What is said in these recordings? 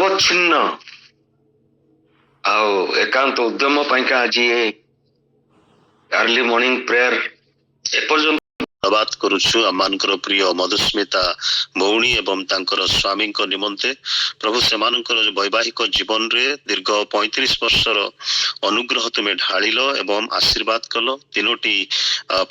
ନିରବଚ୍ଛିନ୍ନ ଆଉ ଏକାନ୍ତ ଉଦ୍ୟମ ପାଇଁକା ଆଜି ଆର୍ଲି ମର୍ଣ୍ଣିଂ ପ୍ରେୟାର ଏପର୍ଯ୍ୟନ୍ତ धन्यवाद करुछु आमानकर प्रिय मधुस्मिता भौणी एवं तांकर स्वामी निमंते प्रभु सेमानकर वैवाहिक जीवन रे दीर्घ 35 वर्षर अनुग्रह तुम्हें ढालिल एवं आशीर्वाद कल तीनोटी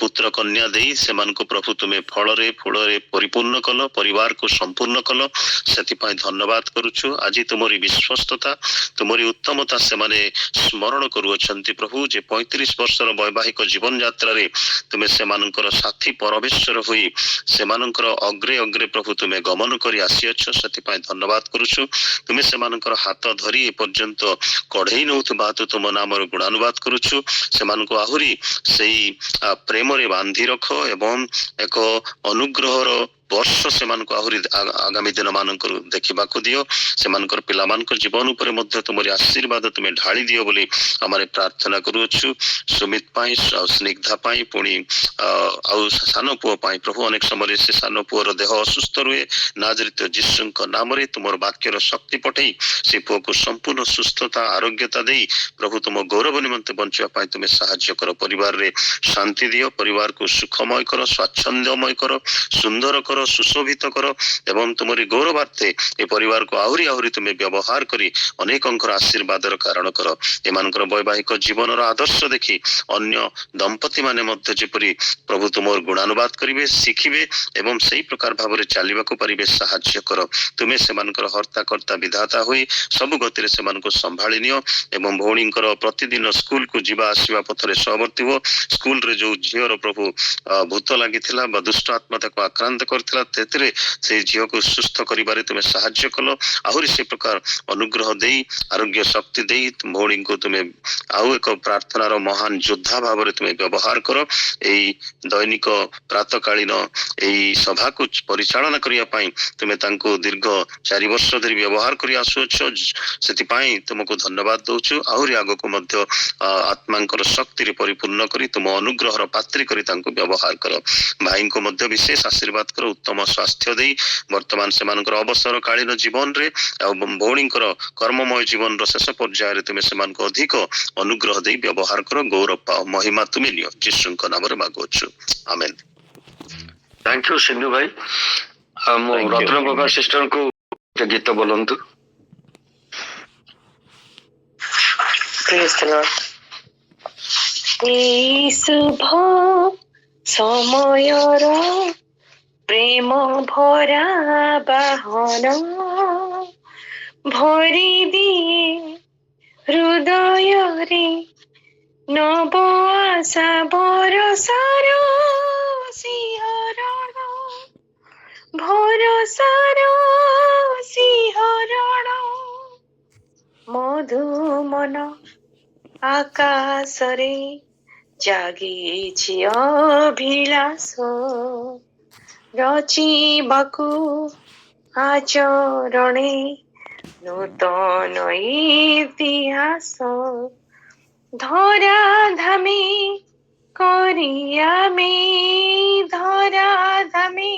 पुत्र कन्या देई सेमानको प्रभु तुम्हें फल रे फूल रे परिपूर्ण कल परिवार को संपूर्ण कल सेतिपाई धन्यवाद करुछु आज तुमरी विश्वस्तता तुमरी उत्तमता सेमाने स्मरण करूछंती प्रभु जे 35 वर्षर वैवाहिक जीवन यात्रा रे तुम्हें सेमानकर साथी परमेश्वर हुई सेमानकर अग्रे अग्रे प्रभु तुम्हें गमन करी आसीअछ सेतिपाई धन्यवाद करुछु तुम्हें सेमानकर हाथ धरी ए पर्यंत कढ़ेई नउथबा तुम नामर गुणानुवाद करुछु सेमानको आहुरी सेई प्रेम रे बांधी रख एवं एक अनुग्रहर वर्ष सेमानको आहुरी आगामी दिन मानकर देखिबाकू दियो सेमानकर पिला मानकर जीवन ऊपर मध्य तुमरी आशीर्वाद तुम्हें ढाली दियो बोली हमारे प्रार्थना करूछु सुमित पाई स्निग्धा पाई पुणी आउ सान पुओ पाई प्रभु अनेक समय से सान पुओर देह असुस्थ रुए नाजरित जीशुଙ୍କ नामरे तुमर वाक्यर शक्ति पठेई से पुओ को संपूर्ण सुस्थता आरोग्यता देई प्रभु तुम गौरव निमंते बंचिया पाई तुम्हें साहाय्य कर परिवार रे शांति दियो परिवार को सुखमय कर स्वाच्छंद्यमय कर सुंदर कर सुशोभित कर एवं तुमरी गौरवार्थे ए परिवार को आहुरी आहुरी तुम्हें व्यवहार करी अनेकंकर आशीर्वादर कारण कर एमानकर वैवाहिक जीवनर आदर्श देखि अन्य दंपति माने मध्य जेपरि प्रभु तुमर गुणानुवाद करिवे शिखिबे एवं सही प्रकार भावरे चालिबाकू परिबे साहाय्य कर तुमे सेमानकर हर्ता कर्ता विधाता होई सब गतिरे सेमानको संभाळि नियो एवं भौणींकर प्रतिदिन स्कूल को जीवा आसीबा पथरे सहवर्ती हो स्कूल रे जो झियर प्रभु भूत लागिथिला बा दुष्ट आत्मा ताको आक्रांत करथिला तेतरे से झियो को सुस्थ करिबारे तुमे साहाय्य कलो आहुरी से प्रकार अनुग्रह देई आरोग्य शक्ति देई भौणी को तुमे आउ एक प्रार्थनार महान योद्धा भावरे तुमे व्यवहार करो एई दैनिक प्रातकालीन एई सभा को परिचालना करिया पाई तुमे तांको दीर्घ 4 वर्ष धरि व्यवहार करि आसुछ सेतिपाई तुमको धन्यवाद दउछु आहुरी आगको मध्य आत्मांकर शक्ति रे परिपूर्ण करी तुम अनुग्रहर पात्री करी तांको व्यवहार करो भाई को मध्य विशेष आशीर्वाद करो उत्तम स्वास्थ्य देई वर्तमान सेमानकर अवसर कालीन जीवन रे भौणींकर कर्ममय जीवन रो शेष पर्याय रे तुमे सेमानको अधिक अनुग्रह देई व्यवहार करो गौरव पाओ महिमा तुमे नियो यीशुଙ୍କ नामरे मागुछु आमेन। थैंक यू सिंधु भाई हम रत्न बाबा सिस्टर को गीत बोलंतु। Praise the Lord. এই শুভ সময়ৰ প্ৰেম ভৰা বাহন ভৰি দিয়ে হৃদয়ৰে নব আশা বৰষাৰ শিহৰণ ভৰষাৰ শিহৰণ মধুমন আকাশৰে জাগিছি অভিଳାষ ରଚିବାକୁ ଆଚରଣେ ନୂତନ ଇତିହାସ ଧରାଧାମେ କରିଆମେ ଧରାଧାମେ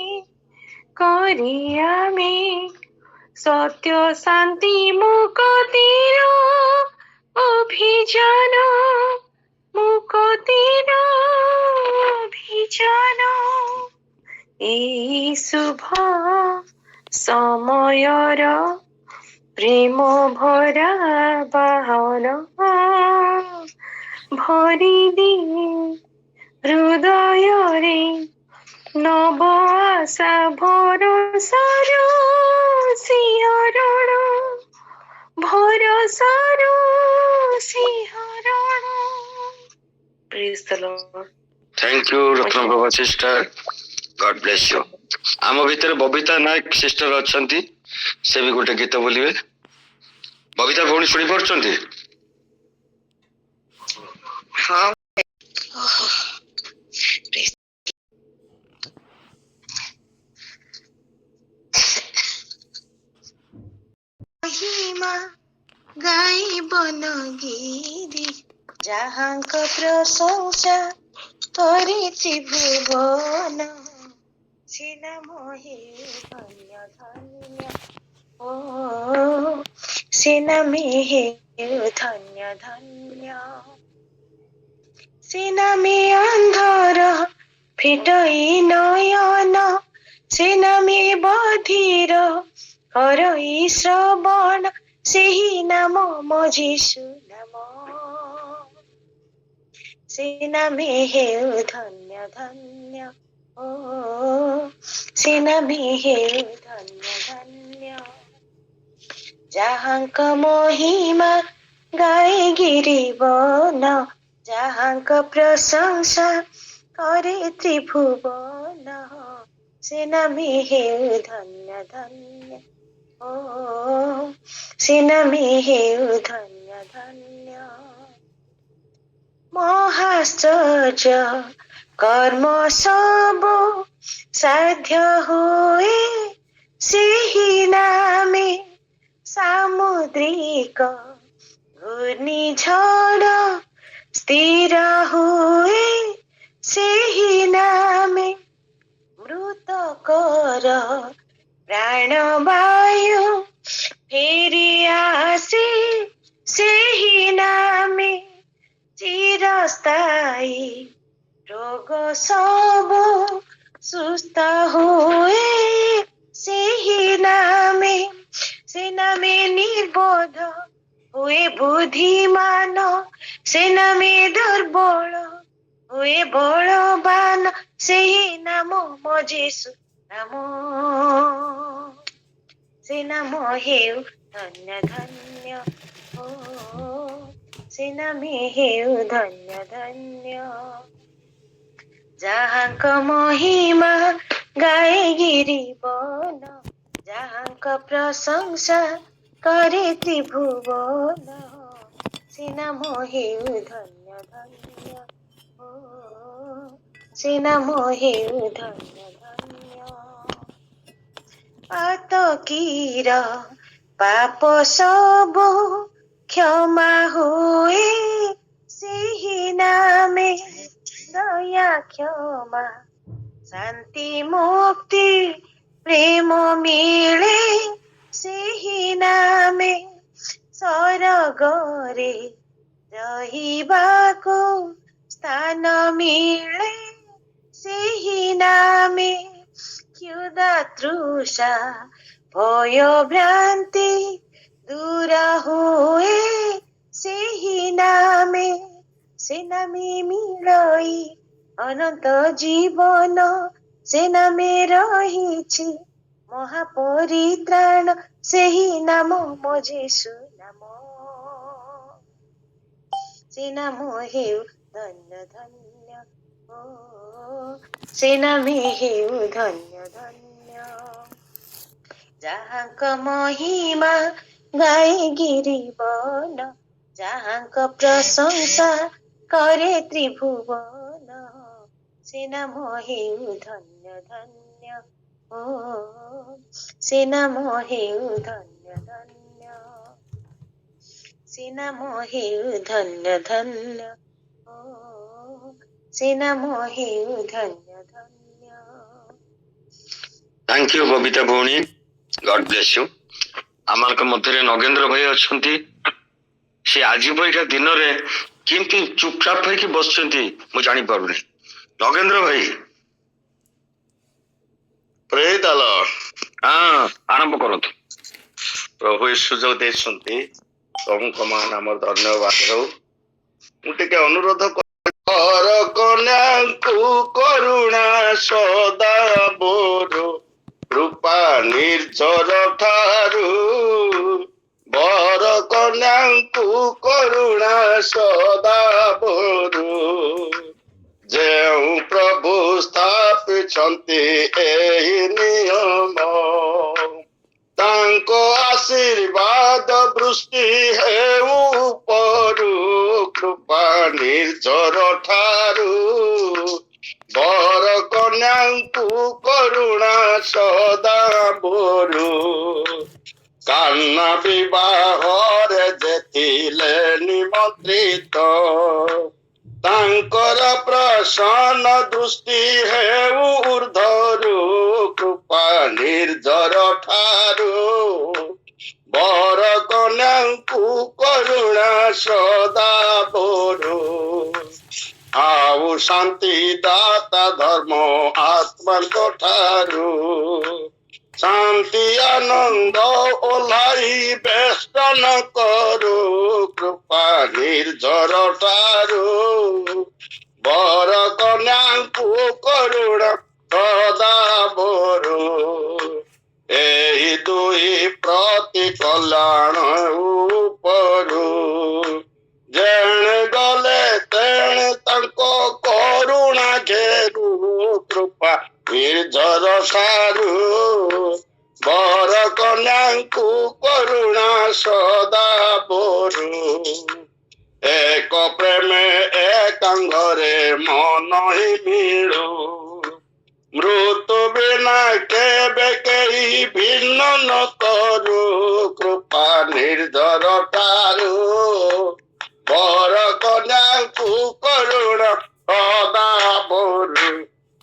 କରିଆମେ ସତ୍ୟ ଶାନ୍ତି ମୁକ୍ତିର ଅଭିଯାନ ମୁକ୍ତିର ଅଭିଯାନ এই শুভ সময়ৰ প্ৰেম ভৰা বাহন ভৰি দিয়ে হৃদয়ৰে নব আশা ভৰষাৰ শিহৰণ ভৰষাৰ শিহৰণ। Praise the Lord. Thank you Ratna बाबा सिस्टर गॉड ब्लेस यू। आम भितर बबिता नायक सिस्टर अच्छी से भी गोटे गीत बोलिए। बबिता भौणी शुणी पार्टी? हाँ गाई बन गिरी ଯାହାଙ୍କ ପ୍ରଶଂସା କରିଛି ଭୁବନ ସିନା ମୋହି ଧନ୍ୟ ଧନ୍ୟ ଓ ସେ ନାମେ ହେଉ ଧନ୍ୟ ଧନ୍ୟ। ସେ ନାମେ ଅନ୍ଧର ଫିଟଇ ନୟନ, ସେ ନାମେ ବଧିର ହରଇ ଶ୍ରବଣ, ସେହି ନାମ ମୋ ଯୀଶୁ ନାମ। ସେ ନାମେ ହେଉ ଧନ୍ୟ ଧନ୍ୟ, ଓ ସେ ନାମେ ହେଉ ଧନ୍ୟ ଧନ୍ୟ। ଯାହାଙ୍କ ମହିମା ଗାଏ ଗିରିବନ, ଯାହାଙ୍କ ପ୍ରଶଂସା करे ତ୍ରିଭୁବନ, ସେ ନାମେ ହେଉ ଧନ୍ୟ ଧନ୍ୟ, ଓ ସେ ନାମେ ହେଉ ଧନ୍ୟ ଧନ୍ୟ। ମହାଶ୍ଚର୍ଯ୍ୟ କର୍ମ ସବୁ ସାଧ୍ୟ ହୁଏ ସେହି ନାମେ, ସାମୁଦ୍ରିକ ଘୂର୍ଣ୍ଣିଝଡ଼ ସ୍ଥିର ହୁଏ ସେହି ନାମେ, ମୃତକର ପ୍ରାଣବାୟୁ ଫେରି ଆସେ ସେହି ନାମେ, ଚିରସ୍ଥାୟୀ ରୋଗ ସବୁ ସୁସ୍ଥ ହୁଏ ସେହି ନାମେ, ସେ ନାମେ ନିର୍ବୋଧ ହୁଏ ବୁଦ୍ଧିମାନ, ସେ ନାମେ ଦୁର୍ବଳ ହୁଏ ବଳବାନ, ସେହି ନାମ ମୋ ଯୀଶୁ ନାମ। ସେ ନାମ ହେଉ ଧନ୍ୟ ଧନ୍ୟ, ଓ ସେ ନାମେ ହେଉ ଧନ୍ୟ ଧନ୍ୟ। ଯାହାଙ୍କ ମହିମା ଗାଏ ଗିରିବନ, ଯାହାଙ୍କ ପ୍ରଶଂସା करे ତ୍ରିଭୁବନ, ସେ ନାମ ହେଉ ଧନ୍ୟ ଧନ୍ୟ, ଓ ସେ ନାମ ହେଉ ଧନ୍ୟ ଧନ୍ୟ। ଆତକୀର ପାପ ସବୁ କ୍ଷମା ହୁଏ ସେହି ନାମେ, ଦୟା କ୍ଷମା ଶାନ୍ତି ମୁକ୍ତି ପ୍ରେମ ମିଳେ ସେହି ନାମେ, ସରଗରେ ରହିବାକୁ ସ୍ଥାନ ମିଳେ ସେହି ନାମେ, କ୍ଷୁଧା ତୃଷା ଭୟ ଭ୍ରାନ୍ତି ଦୂର ହୁଏ ସେହି ନାମେ, ସେ ନାମେ ମିଳଇ ଅନନ୍ତ ଜୀବନ, ସେ ନାମେ ରହିଛି ମହାପରିତ୍ରାଣ, ସେହି ନାମ ମୋ ଯୀଶୁ ନାମ। ସେ ନାମ ହେଉ ଧନ୍ୟ ଧନ୍ୟ, ଓ ସେ ନାମେ ହେଉ ଧନ୍ୟ ଧନ୍ୟ। ଯାହାଙ୍କ ମହିମା ଗାଏ ଗିରିବନ, ଯାହାଙ୍କ ପ୍ରଶଂସା करे ତ୍ରିଭୁବନ, ସେ ନାମ ହେଉ ଧନ୍ୟ ଧନ୍ୟ, ଓ ସେ ନାମ ହେଉ ଧନ୍ୟ ଧନ୍ୟ। ସେ ନାମ ହେଉ ଧନ୍ୟ ଧନ୍ୟ, ଓ ସେ ନାମ ହେଉ ଧନ୍ୟ ଧନ୍ୟ। थैंक यू बबिता भौणी, गॉड ब्लेस यू। आमार मध्य नगेंद्र भाई अछंती, से आज परिका दिन रे किंतु चुपचाप होइकी बसचंती मु जानि पारुनी। नगेंद्र भाई प्रेज द लॉर्ड। हां आरंभ करंतु। प्रभु यीशु जो देछंती प्रभु मान हमर धन्यवाद हो। मु टिके अनुरोध कर कन्या को करुणा सदा बोरो, कृपा निर्झर ठारू बर कन्या को करुणा सदा बोरो, जेउ प्रभु स्थापिछंती एही नियम, तांको आशीर्वाद वृष्टि हेउ उपरु, कृपा निर्झर ठारू बर कन्याଙ୍କୁ करुणा सदा बोरू। कान्ना विवाहरे जेथिले निमंत्रित, तांकर प्रसन्न दृष्टि हेउ ऊर्ध्वरु, कृपा निर्झर ठारू बर कन्या ଶାନ୍ତି ଦାତା ଧର୍ମ ଆତ୍ମାଙ୍କ ଠାରୁ ଶାନ୍ତି ଆନନ୍ଦ ଓହ୍ଲାଇ ବେଷ୍ଟନ କରୁ କୃପା ନିର୍ଝର ଠାରୁ ବର କନ୍ୟାଙ୍କୁ କରୁଣା ସଦା ବରୁ ଏହି ଦୁଇ ପ୍ରତି କଲ୍ୟାଣ ଉପରୁ ଯେଣେ ଗଲେ ତେଣେ ତାଙ୍କ କରୁଣା ଘେରୁ କୃପା ନିର୍ଝର ଠାରୁ ବର କନ୍ୟାଙ୍କୁ କରୁଣା ସଦା ବରୁ ଏକ ପ୍ରେମେ ଏକାଙ୍ଗରେ ମନ ହିଁ ମିଳୁ ମୃତ୍ୟୁ ବିନା କେବେ କେହି ଭିନ୍ନ ନ କରୁ କୃପା ନିର୍ଝର ଠାରୁ ବର କନ୍ୟାଙ୍କୁ କରୁଣା ସଦା ବରୁ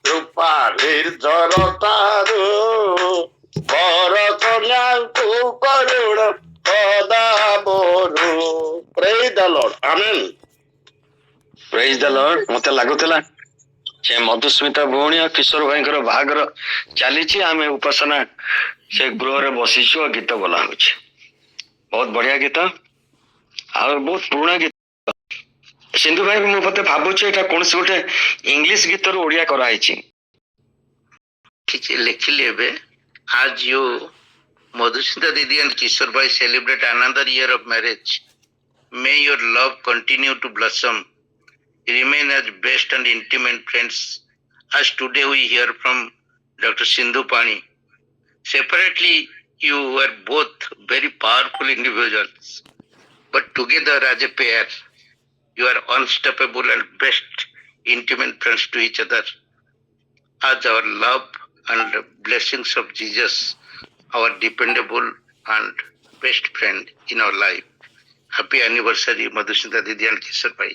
କୃପା ନିର୍ଝର ଠାରୁ ବର କନ୍ୟାଙ୍କୁ କରୁଣା ସଦା ବରୁ। ପ୍ରେଜ୍ ଦ ଲର୍ଡ, ଆମେନ୍। ପ୍ରେଜ୍ ଦ ଲର୍ଡ। ମତେ ଲାଗୁଥିଲା ସେ ମଧୁସ୍ମିତା ଭଉଣୀ ଆଉ କିଶୋର ଭାଇଙ୍କର ବାହାଘର ଚାଲିଛି, ଆମେ ଉପାସନା ସେ ଗୃହରେ ବସିଛୁ ଆଉ ଗୀତ ବୋଲା ହଉଛି। ବହୁତ ବଢିଆ ଗୀତ ଆଉ ବହୁତ ପୁରୁଣା ଗୀତ। ସିନ୍ଧୁ ଭାଇ ମୁଁ ମତେ ଭାବୁଛି ଏଇଟା କୌଣସି ଗୋଟେ ଇଂଲିଶ ଗୀତରୁ ଓଡିଆ କରାହେଇଛି। କିଛି ଲେଖିଲି ଏବେ as you Madhusmita Didi and Kishore Bhai celebrate another year of marriage, may your love continue to blossom, remain as best and intimate friends as today we hear from Dr. Sindhu Pani. Separately you were both very powerful individuals, but together as a pair you are unstoppable and best intimate friends to each other. As our love and blessings of Jesus, our dependable and best friend in our life. Happy anniversary, Madhusmita Didi and Kishore Bhai.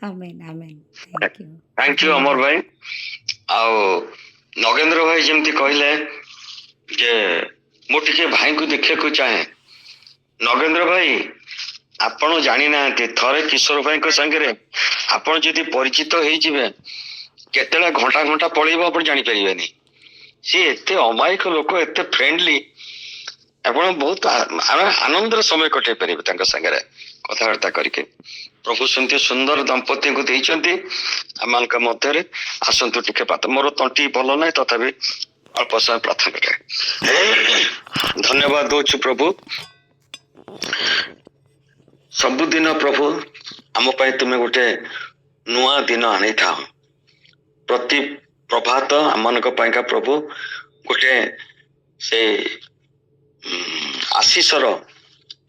Amen, amen. Thank you. Thank you Amar भाई। ଆଉ ନଗେନ୍ଦ୍ର ଭାଇ ଯେମିତି କହିଲେ ଯେ ମୁଁ ଟିକେ ଭାଇଙ୍କୁ ଦେଖିବାକୁ ଚାହେଁ। ନଗେନ୍ଦ୍ର ଭାଇ ଆପଣ ଜାଣିନାହାନ୍ତି, ଥରେ କିଶୋର ଭାଇଙ୍କ ସାଙ୍ଗରେ ଆପଣ ଯଦି ପରିଚିତ ହେଇଯିବେ କେତେବେଳେ ଘଣ୍ଟା ଘଣ୍ଟା ପଳେଇବ ଆପଣ ଜାଣିପାରିବେନି। ସିଏ ଏତେ ଅମାୟିକ ଲୋକ, ଏତେ ଫ୍ରେଣ୍ଡଲି, ଆପଣ ବହୁତ ଆମେ ଆନନ୍ଦର ସମୟ କଟେଇ ପାରିବେ ତାଙ୍କ ସାଙ୍ଗରେ କଥାବାର୍ତ୍ତା କରିକି। ପ୍ରଭୁ ସେମିତି ସୁନ୍ଦର ଦମ୍ପତିଙ୍କୁ ଦେଇଛନ୍ତି ଆମମାନଙ୍କ ମଧ୍ୟରେ। ଆସନ୍ତୁ ଟିକେ ମୋର ତଣ୍ଟି ଭଲ ନାହିଁ, ତଥାପି ଅଳ୍ପ ସମୟ ପ୍ରାର୍ଥନା କରେ। ଧନ୍ୟବାଦ ଦଉଛୁ ପ୍ରଭୁ। ସବୁଦିନ ପ୍ରଭୁ ଆମ ପାଇଁ ତୁମେ ଗୋଟେ ନୂଆ ଦିନ ଆଣିଥାଅ। ପ୍ରତି ପ୍ରଭାତ ଆମମାନଙ୍କ ପାଇଁକା ପ୍ରଭୁ ଗୋଟେ ସେ ଆଶିଷର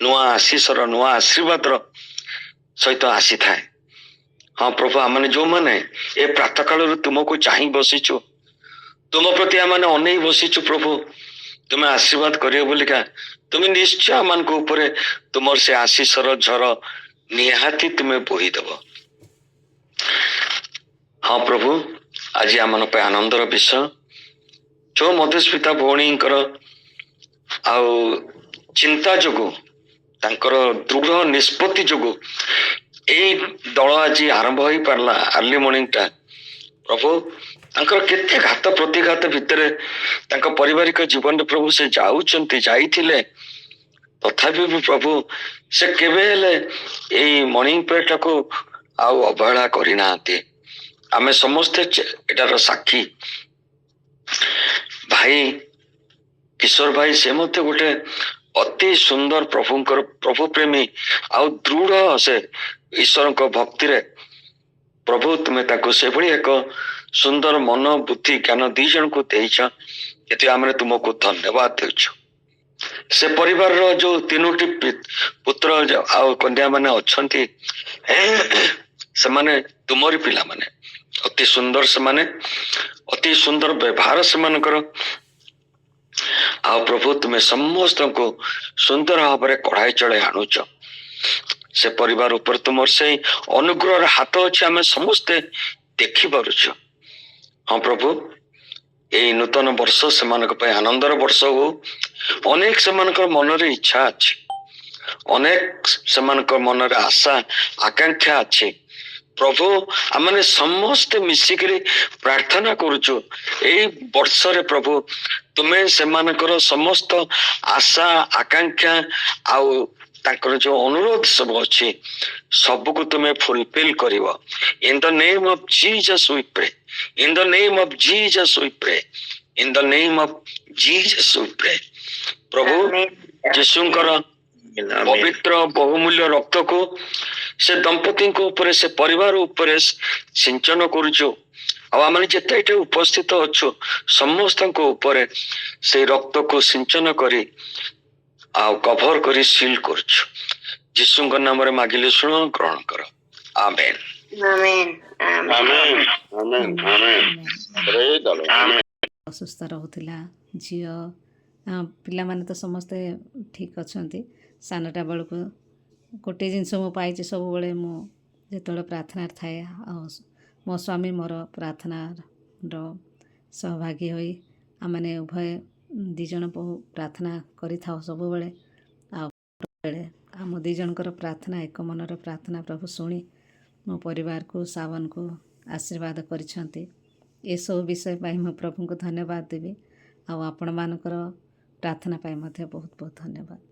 ନୂଆ ଆଶୀର୍ବାଦର ସହିତ ଆସିଥାଏ। ହଁ ପ୍ରଭୁ, ଆମେ ଯୋଉମାନେ ଏ ପ୍ରାତଃ କାଳରୁ ତୁମକୁ ଚାହିଁ ବସିଛୁ, ତୁମ ପ୍ରତି ଆମେ ଅନେଇ ବସିଛୁ ପ୍ରଭୁ, ତୁମେ ଆଶୀର୍ବାଦ କରିବ ବୋଲିକା ତୁମେ ନିଶ୍ଚୟ ଆମମାନଙ୍କ ଉପରେ ତୁମର ସେ ଆଶୀଷର ଝର ନିହାତି ତୁମେ ବୋହିଦବ। ହଁ ପ୍ରଭୁ, ଆଜି ଆମମାନଙ୍କ ପାଇଁ ଆନନ୍ଦର ବିଷୟ। ଯୋଉ ମଧୁସ୍ମିତା ଭଉଣୀଙ୍କର ଆଉ ଚିନ୍ତା ଯୋଗୁ, ତାଙ୍କର ଦୃଢ ନିଷ୍ପତ୍ତି ଯୋଗୁ ଏଇ ଦଳ ଆଜି ଆରମ୍ଭ ହେଇପାରିଲା। ଆର୍ଲି ମର୍ଣ୍ଣିଂଟା ପ୍ରଭୁ ତାଙ୍କର କେତେ ଘାତ ପ୍ରତିଘାତ ଭିତରେ ତାଙ୍କ ପାରିବାରିକ ଜୀବନରେ ପ୍ରଭୁ ସେ ଯାଇଥିଲେ, ତଥାପି ବି ପ୍ରଭୁ ସେ କେବେ ହେଲେ ଏଇ ମର୍ଣ୍ଣିଂ ପ୍ରେୟରଟାକୁ ଆଉ ଅବହେଳା କରିନାହାନ୍ତି। ଆମେ ସମସ୍ତେ ଏଟାର ସାକ୍ଷୀ। ଭାଇ କିଶୋର ଭାଇ ସେ ମଧ୍ୟ ଗୋଟେ ଅତି ସୁନ୍ଦର ପ୍ରଭୁ ପ୍ରେମୀ ଆଉ ଦୃଢ ସେ ଈଶ୍ୱରଙ୍କ ଭକ୍ତିରେ ପ୍ରଭୁ ତୁମେ ତାକୁ ସେଭଳି ଏକ ସୁନ୍ଦର ମନ ବୁଦ୍ଧି ଜ୍ଞାନ ଦି ଜଣଙ୍କୁ ଦେଇଛ। ଏଥିପାଇଁ ଆମେ ତୁମକୁ ଧନ୍ୟବାଦ ଦେଉଛୁ। ସେ ପରିବାରର ଯୋଉ 3ଟି ପୁତ୍ର ଆଉ କନ୍ୟା ମାନେ ଅଛନ୍ତି, ସେମାନେ ତୁମରି ପିଲାମାନେ। ଅତି ସୁନ୍ଦର ସେମାନେ, ଅତି ସୁନ୍ଦର ବ୍ୟବହାର ସେମାନଙ୍କର। ଆଉ ପ୍ରଭୁ ତୁମେ ସମସ୍ତଙ୍କୁ ସୁନ୍ଦର ଭାବରେ କଢାଇ ଚଳାଇ ଆଣୁଛ। ସେ ପରିବାର ଉପରେ ତୁମର ସେଇ ଅନୁଗ୍ରହର ହାତ ଅଛି, ଆମେ ସମସ୍ତେ ଦେଖିପାରୁଛୁ। ହଁ ପ୍ରଭୁ, ଏଇ ନୂତନ ବର୍ଷ ସେମାନଙ୍କ ପାଇଁ ଆନନ୍ଦର ବର୍ଷ ହଉ। ଅନେକ ସେମାନଙ୍କର ମନରେ ଇଚ୍ଛା ଅଛି, ଅନେକ ସେମାନଙ୍କ ମନରେ ଆଶା ଆକାଂକ୍ଷା ଅଛି। ପ୍ରଭୁ ଆମେ ସମସ୍ତେ ମିଶିକିରି ପ୍ରାର୍ଥନା କରୁଛୁ ଏଇ ବର୍ଷରେ ପ୍ରଭୁ ତୁମେ ସେମାନଙ୍କର ସମସ୍ତ ଆଶା ଆକାଂକ୍ଷା ଆଉ ତାଙ୍କର ଯୋଉ ଅନୁରୋଧ ସବୁ ଅଛି ସବୁକୁ ତୁମେ ଫୁଲଫିଲ କରିବ। In the name of Jesus we pray, in the name of Jesus we pray, in the name of Jesus we pray. ପ୍ରଭୁ ଯୀଶୁଙ୍କର ପବିତ୍ର ବହୁମୂଲ୍ୟ ରକ୍ତକୁ ସେ ଦମ୍ପତିଙ୍କ ଉପରେ ସେ ପରିବାର ଉପରେ ସିଞ୍ଚନ କରୁଛୁ ଆଉ ଆମେ ଯେତେ ଏଠି ଉପସ୍ଥିତ ଅଛୁ ସମସ୍ତଙ୍କ ଉପରେ ସେଇ ରକ୍ତକୁ ସିଞ୍ଚନ କରି ଆଉ କଭର କରି ସିଲ୍ କରୁଛୁ। ଯୀଶୁଙ୍କ ନାମରେ ମାଗିଲେ ଶୁଣ ଗ୍ରହଣ କର। ଆମେନ୍। ଆମେନ୍ ଆମେନ୍ ଆମେନ୍ ଆମେନ୍ ଆମେନ୍। ଅସୁସ୍ଥ ରହୁଥିଲା ଝିଅ ପିଲାମାନେ ତ ସମସ୍ତେ ଠିକ୍ ଅଛନ୍ତି। ସାନଟା ବେଳକୁ ଗୋଟିଏ ଜିନିଷ ମୁଁ ପାଇଛି ସବୁବେଳେ ମୁଁ ଯେତେବେଳେ ପ୍ରାର୍ଥନାରେ ଥାଏ ଆଉ ମୋ ସ୍ୱାମୀ ମୋର ପ୍ରାର୍ଥନାର ସହଭାଗୀ ହୋଇ ଆମମାନେ ଉଭୟ ଦୁଇ ଜଣ ବହୁ ପ୍ରାର୍ଥନା କରିଥାଉ ସବୁବେଳେ। ଆଉ ବେଳେ ଆମ ଦୁଇ ଜଣଙ୍କର ପ୍ରାର୍ଥନା ଏକ ମନର ପ୍ରାର୍ଥନା ପ୍ରଭୁ ଶୁଣି ମୋ ପରିବାରକୁ ସାବନକୁ ଆଶୀର୍ବାଦ କରିଛନ୍ତି। ଏସବୁ ବିଷୟ ପାଇଁ ମୁଁ ପ୍ରଭୁଙ୍କୁ ଧନ୍ୟବାଦ ଦେବି ଆଉ ଆପଣମାନଙ୍କର ପ୍ରାର୍ଥନା ପାଇଁ ମଧ୍ୟ ବହୁତ ବହୁତ ଧନ୍ୟବାଦ।